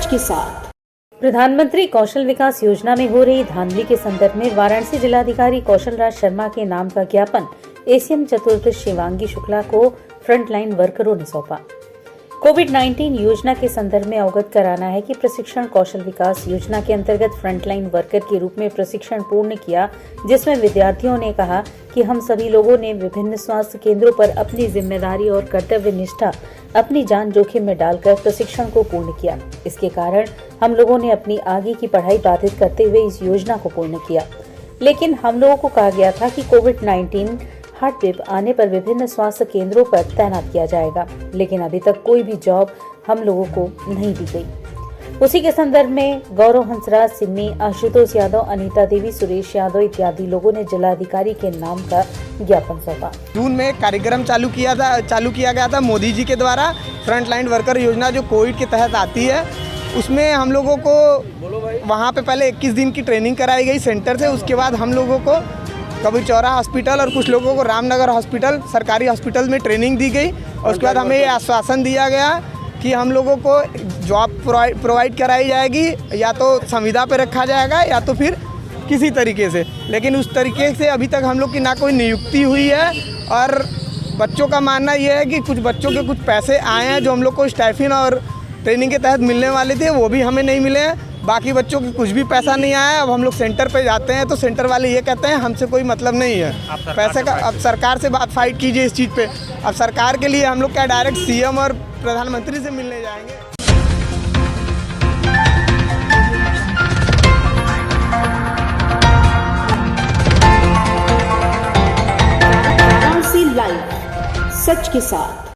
सच के साथ। प्रधानमंत्री कौशल विकास योजना में हो रही धांधली के संदर्भ में वाराणसी जिलाधिकारी कौशल राज शर्मा के नाम का ज्ञापन एसीएम चतुर्थ शिवांगी शुक्ला को फ्रंटलाइन वर्करों ने सौंपा। कोविड-19 योजना के संदर्भ में अवगत कराना है कि प्रशिक्षण कौशल विकास योजना के अंतर्गत फ्रंटलाइन वर्कर के रूप में प्रशिक्षण पूर्ण किया, जिसमें विद्यार्थियों ने कहा कि हम सभी लोगों ने विभिन्न स्वास्थ्य केंद्रों पर अपनी जिम्मेदारी और कर्तव्य निष्ठा अपनी जान जोखिम में डालकर प्रशिक्षण को पूर्ण किया। इसके कारण हम लोगों ने अपनी आगे की पढ़ाई बाधित करते हुए इस योजना को पूर्ण किया। लेकिन हम लोगों को कहा गया था कि कोविड-19 हार्ट वेव आने पर विभिन्न स्वास्थ्य केंद्रों पर तैनात किया जाएगा, लेकिन अभी तक कोई भी जॉब हम लोगों को नहीं दी गई। उसी के संदर्भ में गौरव हंसराज, सिम्मी, आशुतोष यादव, अनीता देवी, सुरेश यादव इत्यादि लोगों ने जिलाधिकारी के नाम का ज्ञापन सौंपा। जून में कार्यक्रम चालू किया गया था मोदी जी के द्वारा। फ्रंटलाइन वर्कर योजना जो कोविड के तहत आती है, उसमें हम लोगों को वहाँ पे पहले 21 दिन की ट्रेनिंग कराई गई सेंटर से। उसके बाद हम लोगों को कबीर चौरा हॉस्पिटल और कुछ लोगों को रामनगर हॉस्पिटल, सरकारी हॉस्पिटल में ट्रेनिंग दी गई। और उसके बाद हमें ये आश्वासन दिया गया कि हम लोगों को जॉब प्रोवाइड कराई जाएगी, या तो संविदा पे रखा जाएगा या तो फिर किसी तरीके से। लेकिन उस तरीके से अभी तक हम लोग की ना कोई नियुक्ति हुई है। और बच्चों का मानना ये है कि कुछ बच्चों के कुछ पैसे आए हैं जो हम लोग को स्टाइफिन और ट्रेनिंग के तहत मिलने वाले थे, वो भी हमें नहीं मिले हैं। बाकी बच्चों की कुछ भी पैसा नहीं आया। अब हम लोग सेंटर पे जाते हैं तो सेंटर वाले ये कहते हैं हमसे कोई मतलब नहीं है पैसे का। अब सरकार से बात फाइट कीजिए इस चीज़ पे। अब सरकार के लिए हम लोग क्या डायरेक्ट सीएम और प्रधानमंत्री से मिलने जाएंगे। वाराणसी लाइव, सच के साथ।